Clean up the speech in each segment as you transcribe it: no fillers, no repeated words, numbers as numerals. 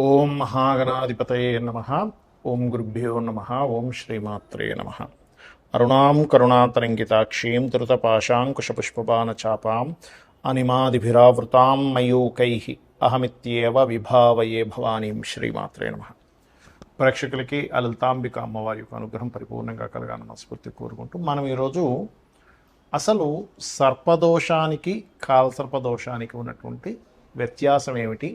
ఓం మహాగణాధిపతయే నమః. ఓం గురుభ్యో నమః. ఓం శ్రీమాత్రే నమః. అరుణాం కరుణాతరంగితాక్షీం ధృతపాశాంకుశపుష్పబాణచాపాం అనిమాదిభిరావృతాం మయూకైః అహమిత్యేవ విభావయే భవానీం. శ్రీమాత్రే నమః. ప్రేక్షకులకి లలితాంబిక అమ్మవారి యొక్క అనుగ్రహం పరిపూర్ణంగా కలగాలని మనస్ఫూర్తి కోరుకుంటూ మనం ఈరోజు అసలు సర్పదోషానికి కాలసర్పదోషానికి ఉన్నటువంటి వ్యత్యాసం ఏమిటి,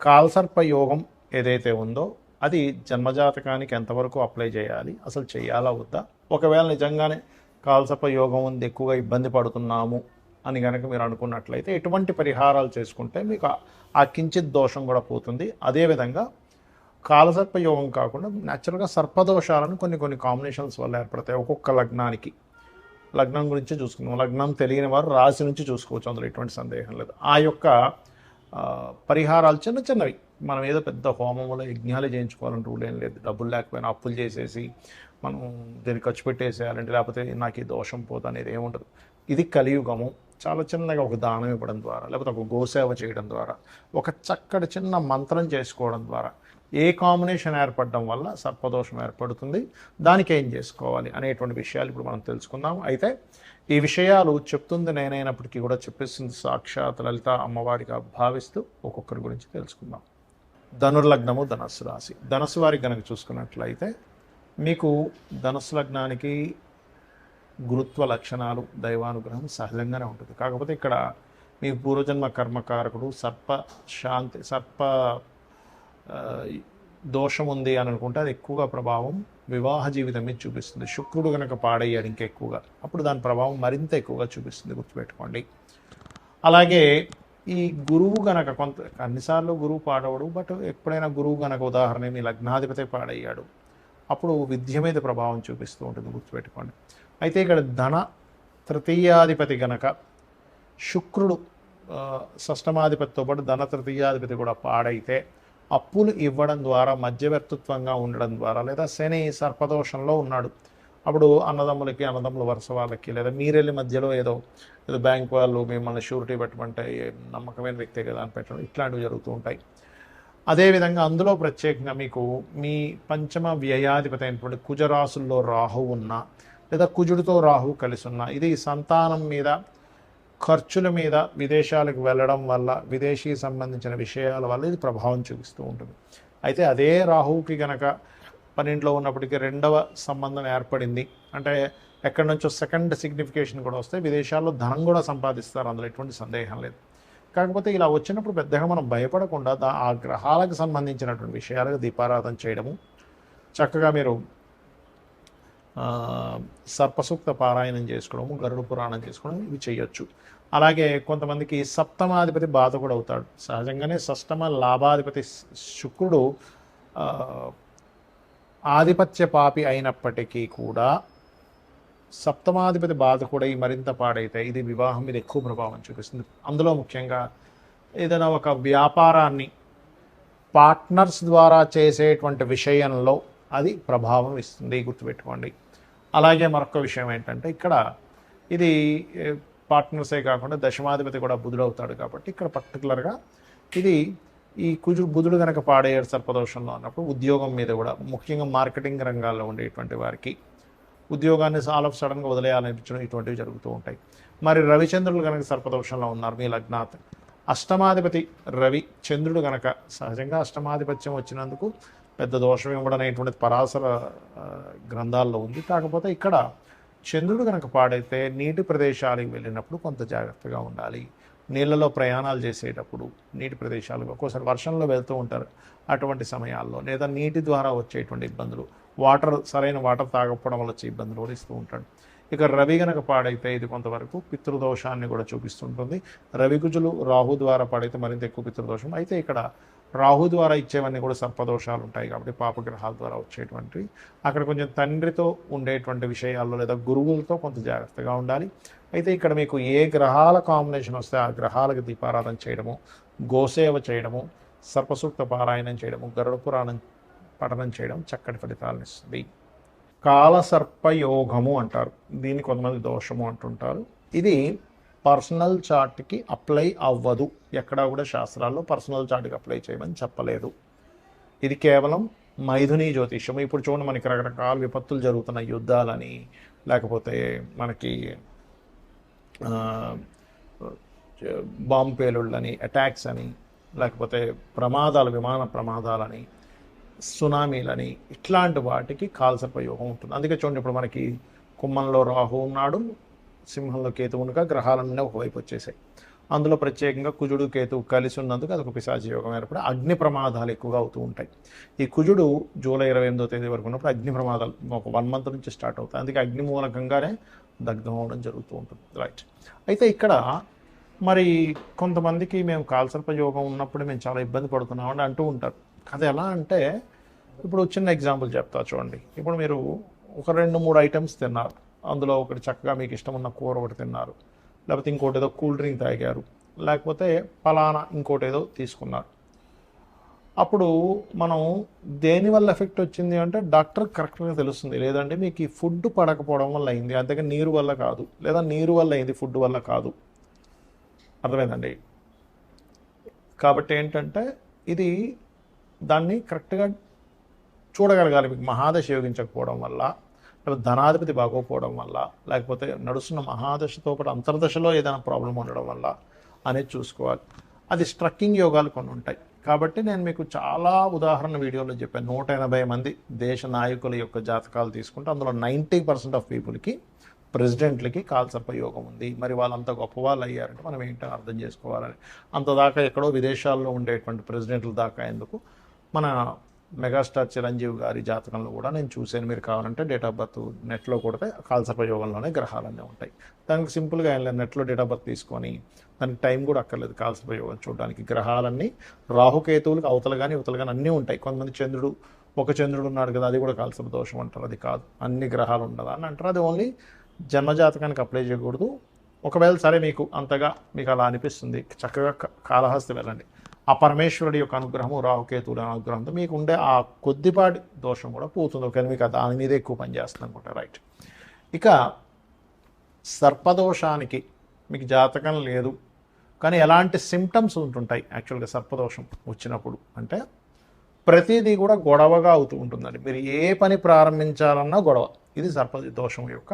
కాలసర్ప యోగం ఏదైతే ఉందో అది జన్మజాతకానికి ఎంతవరకు అప్లై చేయాలి, అసలు చేయాలా వద్దా, ఒకవేళ నిజంగానే కాలసర్ప యోగం ఉంది ఎక్కువగా ఇబ్బంది పడుతున్నాము అని కనుక మీరు అనుకున్నట్లయితే ఎటువంటి పరిహారాలు చేసుకుంటే మీకు ఆ కించిత్ దోషం కూడా పోతుంది. అదేవిధంగా కాలసర్ప యోగం కాకుండా న్యాచురల్గా సర్పదోషాలను కొన్ని కాంబినేషన్స్ వల్ల ఏర్పడతాయి. ఒక్కొక్క లగ్నం గురించి చూసుకుందాం. లగ్నం తెలియని వారు రాశి నుంచి చూసుకోవచ్చు, అందులో ఎటువంటి సందేహం లేదు. ఆ యొక్క పరిహారాలు చిన్నవి, మనం ఏదో పెద్ద హోమంలో యజ్ఞాలు చేయించుకోవాలని రూల్ ఏం లేదు. డబ్బులు లేకపోయినా అప్పులు చేసేసి మనం దీన్ని ఖర్చు పెట్టేసేయాలంటే, లేకపోతే నాకు ఈ దోషం పోదు అనేది ఏముండదు. ఇది కలియుగము. చాలా చిన్నగా ఒక దానం ఇవ్వడం ద్వారా, లేకపోతే ఒక గోసేవ చేయడం ద్వారా, ఒక చక్కటి చిన్న మంత్రం చేసుకోవడం ద్వారా ఏ కాంబినేషన్ ఏర్పడడం వల్ల సర్పదోషం ఏర్పడుతుంది, దానికి ఏం చేసుకోవాలి అనేటువంటి విషయాలు ఇప్పుడు మనం తెలుసుకుందాం. అయితే ఈ విషయాలు చెప్తుంది నేనైనప్పటికీ కూడా చెప్పేస్తుంది సాక్షాత్ లలిత అమ్మవారిగా భావిస్తూ ఒక్కొక్కరి గురించి తెలుసుకుందాం. ధనుర్లగ్నము, ధనస్సు రాశి. ధనస్సు వారికి కనుక చూసుకున్నట్లయితే మీకు ధనస్సు లగ్నానికి గురుత్వ లక్షణాలు, దైవానుగ్రహం సహజంగానే ఉంటుంది. కాకపోతే ఇక్కడ మీ పూర్వజన్మ కర్మకారకుడు సర్ప దోషం ఉంది అని అనుకుంటే అది ఎక్కువగా ప్రభావం వివాహ జీవితం మీద చూపిస్తుంది. శుక్రుడు కనుక పాడయ్యాడు ఇంకా ఎక్కువగా, అప్పుడు దాని ప్రభావం మరింత ఎక్కువగా చూపిస్తుంది, గుర్తుపెట్టుకోండి. అలాగే ఈ గురువు గనక అన్నిసార్లు గురువు పాడవడు, బట్ ఎప్పుడైనా గురువు గనక ఉదాహరణ మీ లగ్నాధిపతి పాడయ్యాడు, అప్పుడు విద్య మీద ప్రభావం చూపిస్తూ ఉంటుంది, గుర్తుపెట్టుకోండి. అయితే ఇక్కడ ధన తృతీయాధిపతి గనక శుక్రుడు షష్టమాధిపతితో పాటు ధన తృతీయాధిపతి కూడా పాడైతే అప్పులు ఇవ్వడం ద్వారా, మధ్యవర్తిత్వంగా ఉండడం ద్వారా, లేదా శని సర్పదోషంలో ఉన్నాడు, అప్పుడు అన్నదమ్ముల వరుస వాళ్ళకి, లేదా మీరెళ్ళి మధ్యలో ఏదో బ్యాంక్ వాళ్ళు మిమ్మల్ని షూరిటీ పెట్టమంటే నమ్మకమైన వ్యక్తే కదా అని పెట్టడం, ఇట్లాంటివి జరుగుతూ ఉంటాయి. అదేవిధంగా అందులో ప్రత్యేకంగా మీకు మీ పంచమ వ్యయాధిపతి అయినటువంటి కుజరాశుల్లో రాహు ఉన్నా, లేదా కుజుడితో రాహు కలిసి ఉన్నా, ఇది సంతానం మీద, ఖర్చుల మీద, విదేశాలకు వెళ్ళడం వల్ల, విదేశీ సంబంధించిన విషయాల వల్ల ఇది ప్రభావం చూపిస్తూ ఉంటుంది. అయితే అదే రాహువుకి గనక పన్నెండులో ఉన్నప్పటికీ రెండవ సంబంధం ఏర్పడింది అంటే ఎక్కడి నుంచో సెకండ్ సిగ్నిఫికేషన్ కూడా వస్తే విదేశాల్లో ధనం కూడా సంపాదిస్తారు, అందులో ఎటువంటి సందేహం లేదు. కాకపోతే ఇలా వచ్చినప్పుడు పెద్దగా మనం భయపడకుండా ఆ గ్రహాలకు సంబంధించినటువంటి విషయాలకు దీపారాధన చేయడము, చక్కగా మీరు సర్పసూక్త పారాయణం చేసుకోవడము, గరుడ పురాణం చేసుకోవడం, ఇవి చేయొచ్చు. అలాగే కొంతమందికి సప్తమాధిపతి బాధ కూడా అవుతాడు. సహజంగానే షష్టమ లాభాధిపతి శుక్రుడు ఆధిపత్య పాపి అయినప్పటికీ కూడా సప్తమాధిపతి బాధ కూడా ఈ మరింత పాడైతే ఇది వివాహం మీద ఎక్కువ ప్రభావం చూపిస్తుంది. అందులో ముఖ్యంగా ఏదైనా ఒక వ్యాపారాన్ని పార్ట్నర్స్ ద్వారా చేసేటువంటి విషయంలో అది ప్రభావం ఇస్తుంది, గుర్తుపెట్టుకోండి. అలాగే మరొక విషయం ఏంటంటే ఇక్కడ ఇది పార్ట్నర్సే కాకుండా దశమాధిపతి కూడా బుధుడు అవుతాడు కాబట్టి ఇక్కడ పర్టికులర్గా ఇది ఈ బుధుడు కనుక పాడేయడు సర్పదోషంలో అన్నప్పుడు ఉద్యోగం మీద కూడా, ముఖ్యంగా మార్కెటింగ్ రంగాల్లో ఉండేటువంటి వారికి ఉద్యోగాన్ని ఆల్ ఆఫ్ సడన్గా వదిలేయాలనిపించడం, ఇటువంటివి జరుగుతూ ఉంటాయి. మరి రవిచంద్రులు కనుక సర్పదోషంలో ఉన్నారు మీ లగ్నాత్, అష్టమాధిపతి రవి చంద్రుడు కనుక, సహజంగా అష్టమాధిపత్యం వచ్చినందుకు పెద్ద దోషం ఇవ్వడం అనేటువంటిది పరాశర గ్రంథాల్లో ఉంది. కాకపోతే ఇక్కడ చంద్రుడు కనుక పాడైతే నీటి ప్రదేశాలకు వెళ్ళినప్పుడు కొంత జాగ్రత్తగా ఉండాలి. నీళ్ళలో ప్రయాణాలు చేసేటప్పుడు, నీటి ప్రదేశాలకు ఒక్కోసారి వర్షంలో వెళ్తూ ఉంటారు, అటువంటి సమయాల్లో, లేదా నీటి ద్వారా వచ్చేటువంటి ఇబ్బందులు, సరైన వాటర్ తాగకపోవడం వల్ల వచ్చే ఇబ్బందులు కూడా ఇస్తూ ఉంటాడు. ఇక రవి గనక పాడైతే ఇది కొంతవరకు పితృదోషాన్ని కూడా చూపిస్తుంటుంది. రవికుజులు రాహు ద్వారా పాడైతే మరింత ఎక్కువ పితృదోషం. అయితే ఇక్కడ రాహు ద్వారా ఇచ్చేవన్నీ కూడా సర్పదోషాలు ఉంటాయి కాబట్టి పాపగ్రహాల ద్వారా వచ్చేటువంటివి, అక్కడ కొంచెం తండ్రితో ఉండేటువంటి విషయాల్లో లేదా గురువులతో కొంత జాగ్రత్తగా ఉండాలి. అయితే ఇక్కడ మీకు ఏ గ్రహాల కాంబినేషన్ వస్తే ఆ గ్రహాలకు దీపారాధన చేయడము, గోసేవ చేయడము, సర్పసూక్త పారాయణం చేయడము, గరుడ పురాణం పఠనం చేయడం చక్కటి ఫలితాలను ఇస్తుంది. కాలసర్పయోగము అంటారు దీన్ని, కొంతమంది దోషము అంటుంటారు. ఇది పర్సనల్ చార్ట్కి అప్లై అవ్వదు. ఎక్కడా కూడా శాస్త్రాల్లో పర్సనల్ చార్ట్కి అప్లై చేయమని చెప్పలేదు. ఇది కేవలం మైథుని జ్యోతిష్యం. ఇప్పుడు చూడండి మనకి రకరకాల విపత్తులు జరుగుతున్నాయి, యుద్ధాలని, లేకపోతే మనకి బాంబు పేలుళ్ళని, అటాక్స్ అని, లేకపోతే ప్రమాదాలు, విమాన ప్రమాదాలని, సునామీలని, ఇట్లాంటి వాటికి కాలసర్పయోగం ఉంటుంది. అందుకే చూడండి ఇప్పుడు మనకి కుంభంలో రాహు ఉన్నాడు, సింహంలో కేతువు ఉండగా గ్రహాలన్నీ ఒకవైపు వచ్చేసాయి. అందులో ప్రత్యేకంగా కుజుడు కేతువు కలిసి ఉన్నందుకు అదొక పిశాచ యోగం ఏర్పడి అగ్ని ప్రమాదాలు ఎక్కువగా అవుతూ ఉంటాయి. ఈ కుజుడు జూలై 28వ తేదీ వరకు ఉన్నప్పుడు అగ్ని ప్రమాదాలు ఒక 1 month నుంచి స్టార్ట్ అవుతాయి. అందుకే అగ్ని మూలకంగానే దగ్ధం అవడం జరుగుతూ ఉంటుంది. రైట్. అయితే ఇక్కడ మరి కొంతమందికి మేము కాలసర్పయోగం ఉన్నప్పుడు మేము చాలా ఇబ్బంది పడుతున్నామని అంటూ ఉంటారు. అది ఎలా అంటే, ఇప్పుడు చిన్న ఎగ్జాంపుల్ చెప్తా చూడండి. ఇప్పుడు మీరు ఒక 2-3 ఐటమ్స్ తిన్నారు, అందులో ఒకటి చక్కగా మీకు ఇష్టం ఉన్న కూర ఒకటి తిన్నారు, లేకపోతే ఇంకోటి ఏదో కూల్ డ్రింక్ తాగారు, లేకపోతే ఫలానా ఇంకోటి ఏదో తీసుకున్నారు. అప్పుడు మనం దేనివల్ల ఎఫెక్ట్ వచ్చింది అంటే డాక్టర్ కరెక్ట్గా తెలుస్తుంది. లేదంటే మీకు ఈ ఫుడ్ పడకపోవడం వల్ల అయింది, అంతేగా నీరు వల్ల కాదు, లేదా నీరు వల్ల అయింది, ఫుడ్ వల్ల కాదు. అర్థమైందండి? కాబట్టి ఏంటంటే ఇది దాన్ని కరెక్ట్గా చూడగలగాలి. మీకు మహాదశ యోగించకపోవడం వల్ల, లేకపోతే ధనాధిపతి బాగోకపోవడం వల్ల, లేకపోతే నడుస్తున్న మహాదశతో పాటు అంతర్దశలో ఏదైనా ప్రాబ్లం ఉండడం వల్ల అనేది చూసుకోవాలి. అది స్ట్రక్కింగ్ యోగాలు కొన్ని ఉంటాయి. కాబట్టి నేను మీకు చాలా ఉదాహరణ వీడియోలో చెప్పాను. 180 మంది దేశ నాయకుల యొక్క జాతకాలు తీసుకుంటే అందులో 90% ఆఫ్ పీపుల్కి, ప్రెసిడెంట్లకి కాలసర్పయోగం ఉంది. మరి వాళ్ళంత గొప్ప వాళ్ళు అయ్యారంటే మనం ఏంటని అర్థం చేసుకోవాలని. అంతదాకా ఎక్కడో విదేశాల్లో ఉండేటువంటి ప్రెసిడెంట్ల దాకా ఎందుకు, మన మెగాస్టార్ చిరంజీవి గారి జాతకంలో కూడా నేను చూశాను. మీరు కావాలంటే డేట్ ఆఫ్ బర్త్ నెట్లో కొడితే కాలసర్పయోగంలోనే గ్రహాలన్నీ ఉంటాయి. దానికి సింపుల్గా నెట్లో డేట్ ఆఫ్ బర్త్ తీసుకొని, దానికి టైం కూడా అక్కర్లేదు కాలసర్పయోగం చూడడానికి. గ్రహాలన్నీ రాహుకేతువులకు అవతల కానీ ఇవతల కానీ అన్నీ ఉంటాయి. కొంతమంది ఒక చంద్రుడు ఉన్నాడు కదా, అది కూడా కాలసర్ప దోషం అంటారు. అది కాదు, అన్ని గ్రహాలు ఉండదా అని అంటారు. అది ఓన్లీ జన్మజాతకానికి అప్లై చేయకూడదు. ఒకవేళ సరే మీకు అంతగా మీకు అలా అనిపిస్తుంది, చక్కగా కాళహస్తి వెళ్ళండి. ఆ పరమేశ్వరుడి యొక్క అనుగ్రహము, రాహుకేతువుల అనుగ్రహంతో మీకు ఉండే ఆ కొద్దిపాటి దోషం కూడా పోతుంది. ఒకవేళ మీకు దాని మీద ఎక్కువ పనిచేస్తుంది అనుకుంటా. రైట్. ఇక సర్పదోషానికి మీకు జాతకం లేదు కానీ ఎలాంటి సిమ్టమ్స్ ఉంటుంటాయి యాక్చువల్గా సర్పదోషం వచ్చినప్పుడు అంటే, ప్రతిదీ కూడా గొడవగా అవుతూ ఉంటుందండి. మీరు ఏ పని ప్రారంభించాలన్నా గొడవ. ఇది సర్పదోషం యొక్క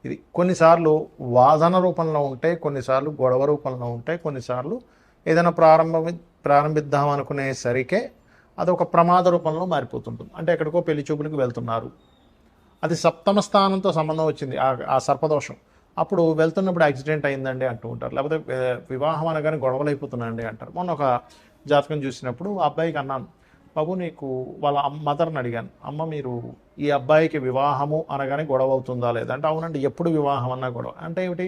ఇది. కొన్నిసార్లు వాదన రూపంలో ఉంటాయి, కొన్నిసార్లు గొడవ రూపంలో ఉంటాయి, కొన్నిసార్లు ఏదైనా ప్రారంభిద్దాం అనుకునేసరికే అది ఒక ప్రమాద రూపంలో మారిపోతుంటుంది. అంటే ఎక్కడికో పెళ్లి చూపులకు వెళ్తున్నారు, అది 7వ స్థానంతో సంబంధం వచ్చింది ఆ సర్పదోషం. అప్పుడు వెళ్తున్నప్పుడు యాక్సిడెంట్ అయిందండి అంటూ ఉంటారు, లేకపోతే వివాహం అనగానే గొడవలు అయిపోతున్నాయండి అంటారు. మొన్న ఒక జాతకం చూసినప్పుడు ఆ అబ్బాయికి అన్నాను, బాబు నీకు వాళ్ళ మదర్ని అడిగాను, అమ్మ మీరు ఈ అబ్బాయికి వివాహము అనగానే గొడవ అవుతుందా లేదా అంటే, అవునండి ఎప్పుడు వివాహం అన్నా గొడవ. అంటే ఏమిటి?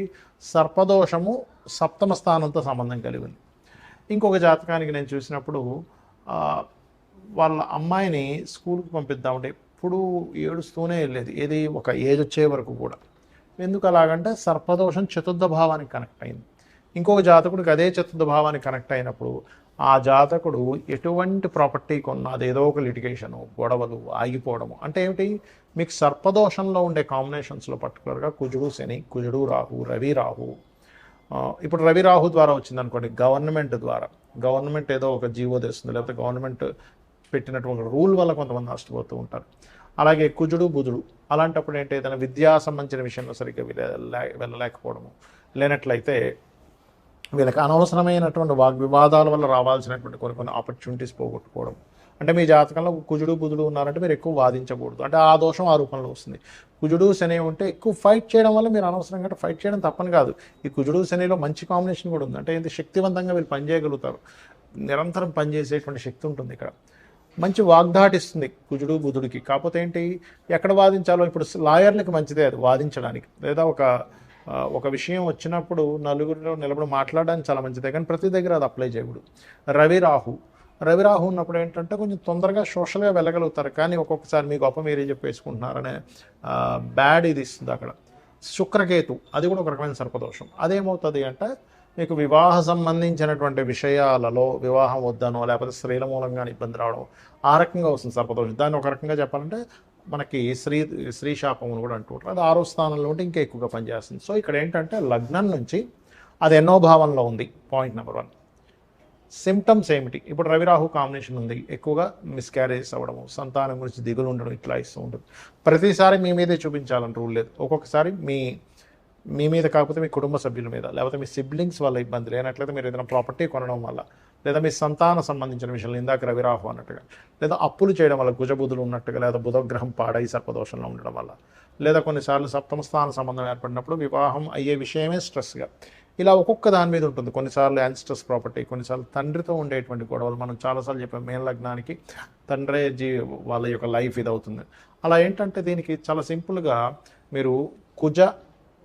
సర్పదోషము 7వ స్థానంతో సంబంధం కలిగి ఉంది. ఇంకొక జాతకానికి నేను చూసినప్పుడు వాళ్ళ అమ్మాయిని స్కూల్కి పంపిద్దామంటే ఎప్పుడు ఏడుస్తూనే వెళ్ళేది, ఏది ఒక ఏజ్ వచ్చే వరకు కూడా. ఎందుకు అలాగంటే సర్పదోషం 4వ భావానికి కనెక్ట్ అయింది. ఇంకొక జాతకుడికి అదే 4వ భావానికి కనెక్ట్ అయినప్పుడు ఆ జాతకుడు ఎటువంటి ప్రాపర్టీ కొన్నా అదేదో ఒక లిటిగేషను, గొడవలు, ఆగిపోవడము. అంటే ఏమిటి? మీకు సర్పదోషంలో ఉండే కాంబినేషన్స్లో పర్టికులర్గా కుజుడు శని, కుజుడు రాహు, రవి రాహు. ఇప్పుడు రవి రాహు ద్వారా వచ్చింది అనుకోండి, గవర్నమెంట్ ఏదో ఒక జీవో తెస్తుంది, లేకపోతే గవర్నమెంట్ పెట్టినటువంటి రూల్ వల్ల కొంతమంది నష్టపోతూ ఉంటారు. అలాగే కుజుడు బుధుడు, అలాంటప్పుడు ఏంటి, ఏదైనా విద్యా సంబంధించిన విషయంలో సరిగ్గా వెళ్ళలేకపోవడము, లేనట్లయితే వీళ్ళకి అనవసరమైనటువంటి వాగ్వివాదాల వల్ల రావాల్సినటువంటి కొన్ని ఆపర్చునిటీస్ పోగొట్టుకోవడం. అంటే మీ జాతకంలో కుజుడు బుధుడు ఉన్నారంటే మీరు ఎక్కువ వాదించకూడదు, అంటే ఆ దోషం ఆ రూపంలో వస్తుంది. కుజుడు శని ఉంటే ఎక్కువ ఫైట్ చేయడం వల్ల మీరు అనవసరంగా ఫైట్ చేయడం తప్పని కాదు. ఈ కుజుడు శనిలో మంచి కాంబినేషన్ కూడా ఉంది. అంటే ఏంటి, శక్తివంతంగా వీళ్ళు పనిచేయగలుగుతారు, నిరంతరం పనిచేసేటువంటి శక్తి ఉంటుంది ఇక్కడ. మంచి వాగ్దాటిస్తుంది కుజుడు బుధుడికి. కాకపోతే ఏంటి, ఎక్కడ వాదించాలో, ఇప్పుడు లాయర్లకి మంచిదే అది వాదించడానికి, లేదా ఒక విషయం వచ్చినప్పుడు నలుగురిలో నిలబడి మాట్లాడడానికి చాలా మంచిదే, కానీ ప్రతి దగ్గర అది అప్లై చేయకూడదు. రవి రాహు ఉన్నప్పుడు ఏంటంటే కొంచెం తొందరగా సోషల్గా వెళ్ళగలుగుతారు, కానీ ఒక్కొక్కసారి మీ గొప్ప మీరే చెప్పేసుకుంటున్నారనే బ్యాడ్ ఇది ఇస్తుంది అక్కడ. శుక్రకేతు, అది కూడా ఒక రకమైన సర్పదోషం. అదేమవుతుంది అంటే, మీకు వివాహ సంబంధించినటువంటి విషయాలలో వివాహం వద్దనో, లేకపోతే స్త్రీల మూలంగా ఇబ్బంది రావడం, ఆ రకంగా వస్తుంది సర్పదోషం. దాన్ని ఒక రకంగా చెప్పాలంటే మనకి స్త్రీ శాపం అని కూడా అంటుంటారు. అది 6వ స్థానంలో ఉంటే ఇంకా ఎక్కువగా పనిచేస్తుంది. సో ఇక్కడ ఏంటంటే లగ్నం నుంచి అది ఎన్నో భావంలో ఉంది, పాయింట్ నెంబర్ 1. సిమ్టమ్స్ ఏమిటి? ఇప్పుడు రవిరాహు కాంబినేషన్ ఉంది, ఎక్కువగా మిస్క్యారేజెస్ అవ్వడము, సంతానం గురించి దిగులు ఉండడం, ఇట్లా ఇస్తూ ఉంటుంది. ప్రతిసారి మీ మీదే చూపించాలని రూల్ లేదు. ఒక్కొక్కసారి మీ మీద కాకపోతే మీ కుటుంబ సభ్యుల మీద, లేకపోతే మీ సిబ్లింగ్స్ వల్ల ఇబ్బంది లేనట్లయితే మీరు ఏదైనా ప్రాపర్టీ కొనడం వల్ల, లేదా మీ సంతాన సంబంధించిన విషయంలో ఇందాక రవిరాహు అన్నట్టుగా, లేదా అప్పులు చేయడం వల్ల కుజబుధులు ఉన్నట్టుగా, లేదా బుధగ్రహం పాడై సర్పదోషంలో ఉండడం వల్ల, లేదా కొన్నిసార్లు సప్తమ స్థాన సంబంధం ఏర్పడినప్పుడు వివాహం అయ్యే విషయమే స్ట్రెస్గా, ఇలా ఒక్కొక్క దాని మీద ఉంటుంది. కొన్నిసార్లు యాన్స్ట్రెస్ ప్రాపర్టీ, కొన్నిసార్లు తండ్రితో ఉండేటువంటి గొడవలు. మనం చాలాసార్లు చెప్పాం మేన లగ్నానికి తండ్రే వాళ్ళ యొక్క లైఫ్ ఇది అవుతుంది. అలా ఏంటంటే దీనికి చాలా సింపుల్గా మీరు కుజ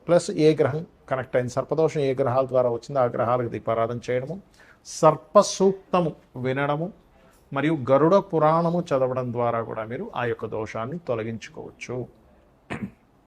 ప్లస్ ఏ గ్రహం కనెక్ట్ అయింది, సర్పదోషం ఏ గ్రహాల ద్వారా వచ్చిందో ఆ గ్రహాలకు దీపారాధన చేయడము, సర్ప సూక్తము వినడము, మరియు గరుడ పురాణము చదవడం ద్వారా కూడా మీరు ఆ యొక్క దోషాన్ని తొలగించుకోవచ్చు.